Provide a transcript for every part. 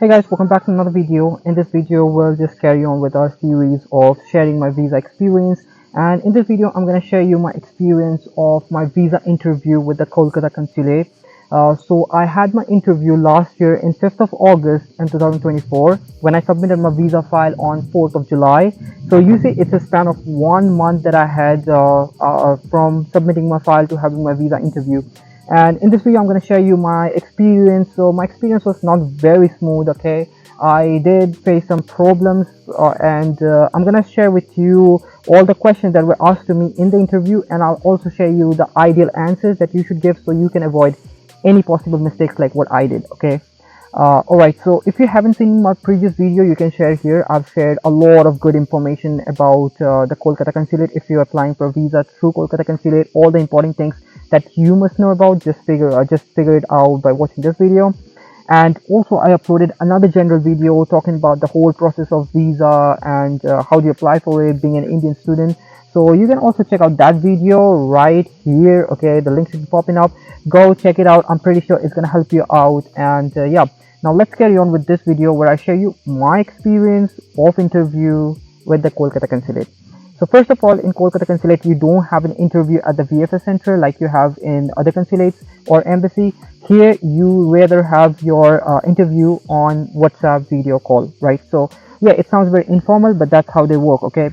Hey guys, welcome back to another video. In this video, we'll just carry on with our series of sharing my visa experience. And in this video, I'm going to share you my experience of my visa interview with the Kolkata Consulate. So I had my interview last year in 5th of August in 2024 when I submitted my visa file on 4th of July. So you see it's a span of 1 month that I had from submitting my file to having my visa interview. And in this video I'm going to share you my experience. So my experience was not very smooth. Okay, I did face some problems, and I'm going to share with you all the questions that were asked to me in the interview, and I'll also share you the ideal answers that you should give so you can avoid any possible mistakes like what I did. Okay. Alright, so if you haven't seen my previous video, you can share here. I've shared a lot of good information about the Kolkata Consulate. If you're applying for a visa through Kolkata Consulate, all the important things that you must know about, just figure it out by watching this video. And also I uploaded another general video talking about the whole process of visa and how do you apply for it being an Indian student. So you can also check out that video right here. Okay, the link should be popping up. Go check it out. I'm pretty sure it's gonna help you out. And yeah, now let's carry on with this video where I share you my experience of interview with the Kolkata Consulate. So first of all, in Kolkata Consulate, you don't have an interview at the VFS center like you have in other consulates or embassy. Here, you rather have your interview on WhatsApp video call, right? So yeah, it sounds very informal, but that's how they work, okay?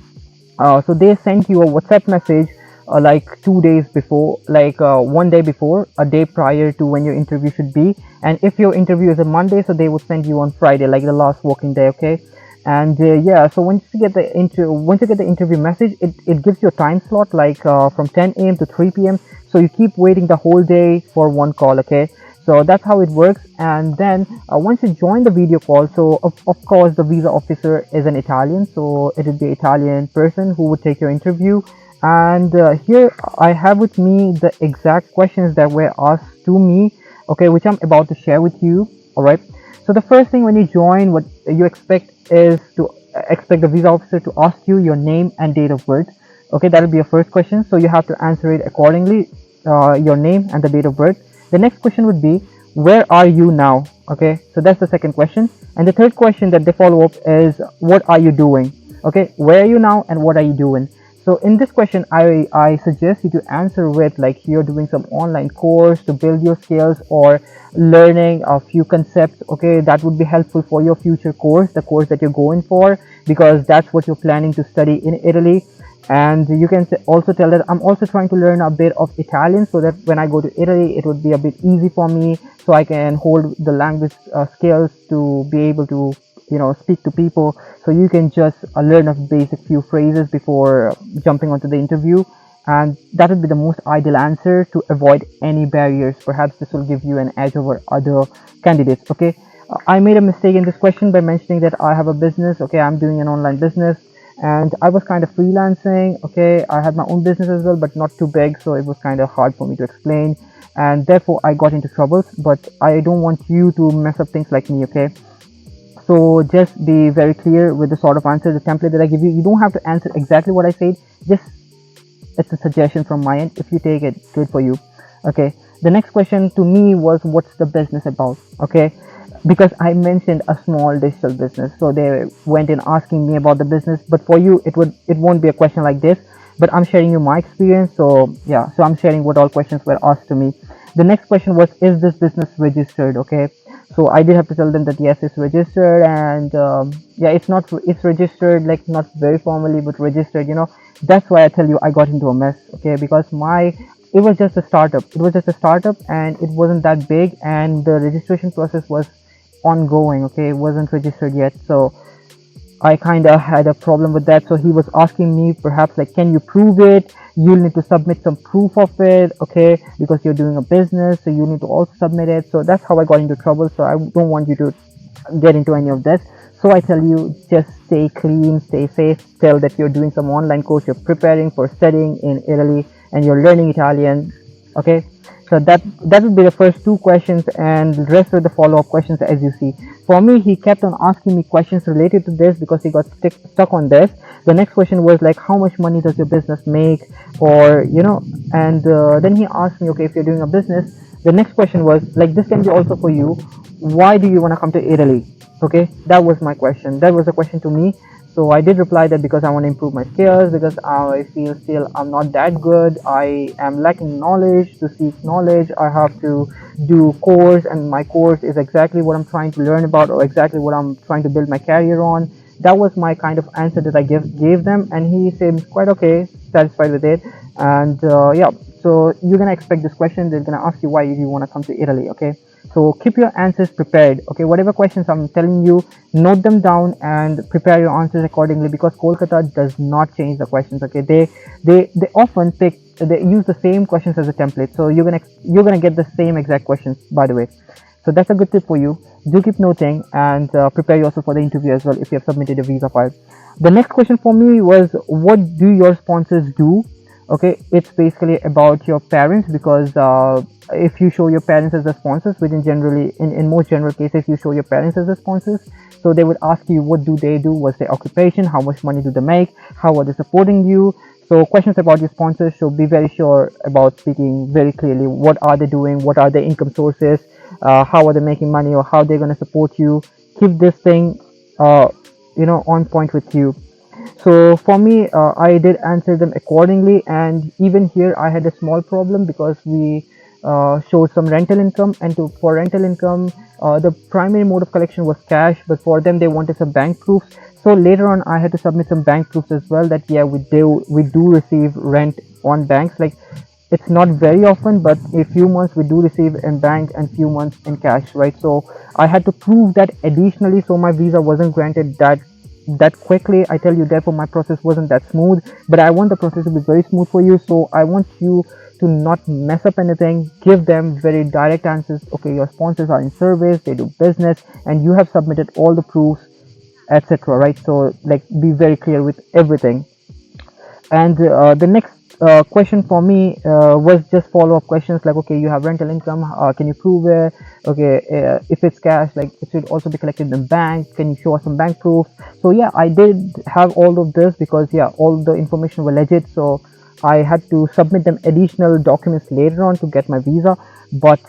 So they send you a WhatsApp message like 2 days before, like 1 day before, a day prior to when your interview should be. And if your interview is a Monday, so they would send you on Friday, like the last working day, okay? And yeah, so once you get the interview message, it gives you a time slot like from 10 a.m. to 3 p.m. So you keep waiting the whole day for one call, okay? So that's how it works. And then once you join the video call, so of course the visa officer is an Italian, so it would be an Italian person who would take your interview. And here I have with me the exact questions that were asked to me, okay, which I'm about to share with you. All right, so the first thing when you join, what you expect is to expect the visa officer to ask you your name and date of birth. Okay, that will be your first question, so you have to answer it accordingly, your name and the date of birth. The next question would be, where are you now? Okay, so that's the second question. And the third question that they follow up is, what are you doing? Okay, where are you now and what are you doing? So in this question, I suggest you to answer with like you're doing some online course to build your skills or learning a few concepts. Okay, that would be helpful for your future course, the course that you're going for, because that's what you're planning to study in Italy. And you can also tell that I'm also trying to learn a bit of Italian so that when I go to Italy, it would be a bit easy for me, so I can hold the language skills to be able to, speak to people. So you can just learn a basic few phrases before jumping onto the interview, and that would be the most ideal answer to avoid any barriers. Perhaps this will give you an edge over other candidates. Okay, I made a mistake in this question by mentioning that I have a business. Okay, I'm doing an online business, and I was kind of freelancing. Okay, I had my own business as well, but not too big, so it was kind of hard for me to explain, and therefore I got into troubles. But I don't want you to mess up things like me. Okay, so just be very clear with the sort of answer, the template that I give you. You don't have to answer exactly what I said, just it's a suggestion from my end. If you take it, good for you. Okay, the next question to me was, what's the business about? Okay, because I mentioned a small digital business, so they went in asking me about the business. But for you, it won't be a question like this, but I'm sharing you my experience. So yeah, so I'm sharing what all questions were asked to me. The next question was, is this business registered? Okay, so I did have to tell them that yes, it's registered. And yeah, it's registered, like not very formally, but registered. That's why I tell you I got into a mess. Okay, because it was just a startup. And it wasn't that big, and the registration process was ongoing. Okay, it wasn't registered yet, so I kind of had a problem with that. So he was asking me, perhaps like, can you prove it? You'll need to submit some proof of it, okay, because you're doing a business, so you need to also submit it. So that's how I got into trouble. So I don't want you to get into any of this. So I tell you, just stay clean, stay safe. Tell that you're doing some online course, you're preparing for studying in Italy, and you're learning Italian. Okay, so that would be the first two questions, and the rest are the follow-up questions. As you see, for me, he kept on asking me questions related to this because he got stuck on this. The next question was like, how much money does your business make? Or and then he asked me, okay, if you're doing a business, the next question was like, this can be also for you, why do you want to come to Italy? Okay, that was my question. That was a question to me. So I did reply that because I want to improve my skills, because I feel still I'm not that good. I am lacking knowledge. To seek knowledge, I have to do course, and my course is exactly what I'm trying to learn about, or exactly what I'm trying to build my career on. That was my kind of answer that I gave them, and he seemed quite okay, satisfied with it. And yeah, so you're gonna expect this question. They're gonna ask you why you want to come to Italy. Okay, so keep your answers prepared. Okay, whatever questions I'm telling you, note them down and prepare your answers accordingly, because Kolkata does not change the questions. Okay, they often pick, they use the same questions as a template, so you're gonna get the same exact questions, by the way. So that's a good tip for you. Do keep noting, and prepare yourself for the interview as well if you have submitted a visa file. The next question for me was, what do your sponsors do? Okay, it's basically about your parents, because if you show your parents as the sponsors, within generally in most general cases, you show your parents as the sponsors. So they would ask you, what do they do, what's their occupation, how much money do they make, how are they supporting you. So questions about your sponsors should be very sure about speaking very clearly. What are they doing, what are their income sources, how are they making money, or how they're going to support you. Keep this thing uh, on point with you. So for me, I did answer them accordingly, and even here I had a small problem, because we showed some rental income, and for rental income, the primary mode of collection was cash, but for them they wanted some bank proofs. So later on I had to submit some bank proofs as well, that yeah, we do receive rent on banks. Like, it's not very often, but a few months we do receive in bank and few months in cash, right? So I had to prove that additionally, so my visa wasn't granted that quickly. I tell you, therefore my process wasn't that smooth, but I want the process to be very smooth for you. So I want you to not mess up anything. Give them very direct answers. Okay, your sponsors are in service, they do business, and you have submitted all the proofs, etc., right? So, like, be very clear with everything. And the next question for me was just follow-up questions, like, okay, you have rental income, can you prove it? Okay, if it's cash, like, it should also be collected in the bank, can you show us some bank proof? So yeah, I did have all of this, because yeah, all the information were legit. So I had to submit them additional documents later on to get my visa. But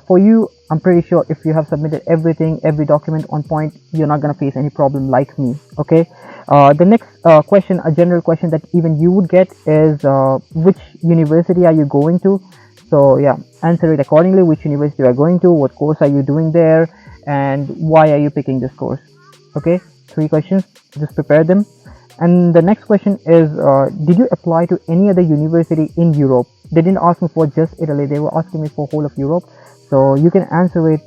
for you, I'm pretty sure if you have submitted everything, every document on point, you're not going to face any problem like me. Okay. The next question, a general question that even you would get, is which university are you going to? So yeah, answer it accordingly. Which university you are going to, what course are you doing there, and why are you picking this course? Okay, 3 questions, just prepare them. And the next question is, did you apply to any other university in Europe? They didn't ask me for just Italy, they were asking me for whole of Europe. So you can answer it,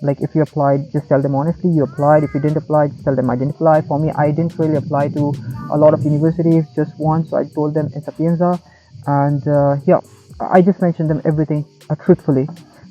like, if you applied, just tell them honestly you applied. If you didn't apply, just tell them I didn't apply. For me, I didn't really apply to a lot of universities, just one. So I told them in Sapienza, and yeah, I just mentioned them everything truthfully.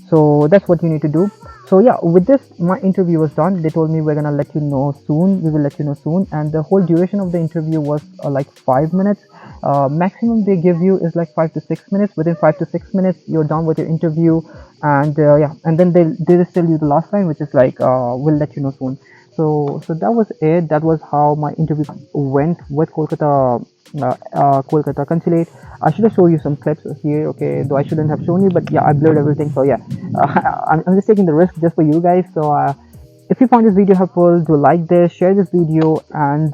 So that's what you need to do. So yeah, with this, my interview was done. They told me, we're gonna let you know soon, we will let you know soon. And the whole duration of the interview was like 5 minutes. Maximum they give you is like 5 to 6 minutes. Within 5 to 6 minutes you're done with your interview. And yeah, and then they just tell you the last line, which is like, we'll let you know soon. So that was it. That was how my interview went with Kolkata Consulate. I should have shown you some clips here, okay, though I shouldn't have shown you, but yeah, I blurred everything. So yeah, I'm just taking the risk just for you guys. So if you found this video helpful, do like this, share this video, and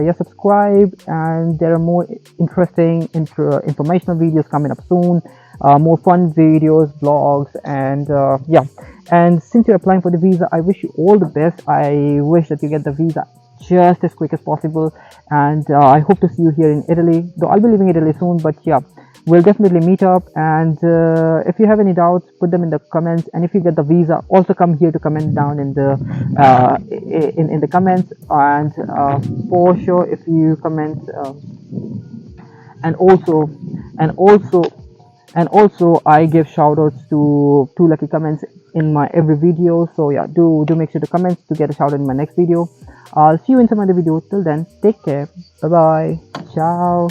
yeah, subscribe. And there are more interesting informational videos coming up soon, more fun videos, vlogs, and yeah. And since you're applying for the visa, I wish you all the best. I wish that you get the visa just as quick as possible, and I hope to see you here in Italy, though I'll be leaving Italy soon. But yeah, we'll definitely meet up. And if you have any doubts, put them in the comments. And if you get the visa, also come here to comment down in the in the comments. And for sure, if you comment, and also and also and also I give shout outs to two lucky comments in my every video. So yeah, do make sure to comment to get a shout out in my next video. I'll see you in some other video. Till then, take care. Bye bye. Ciao.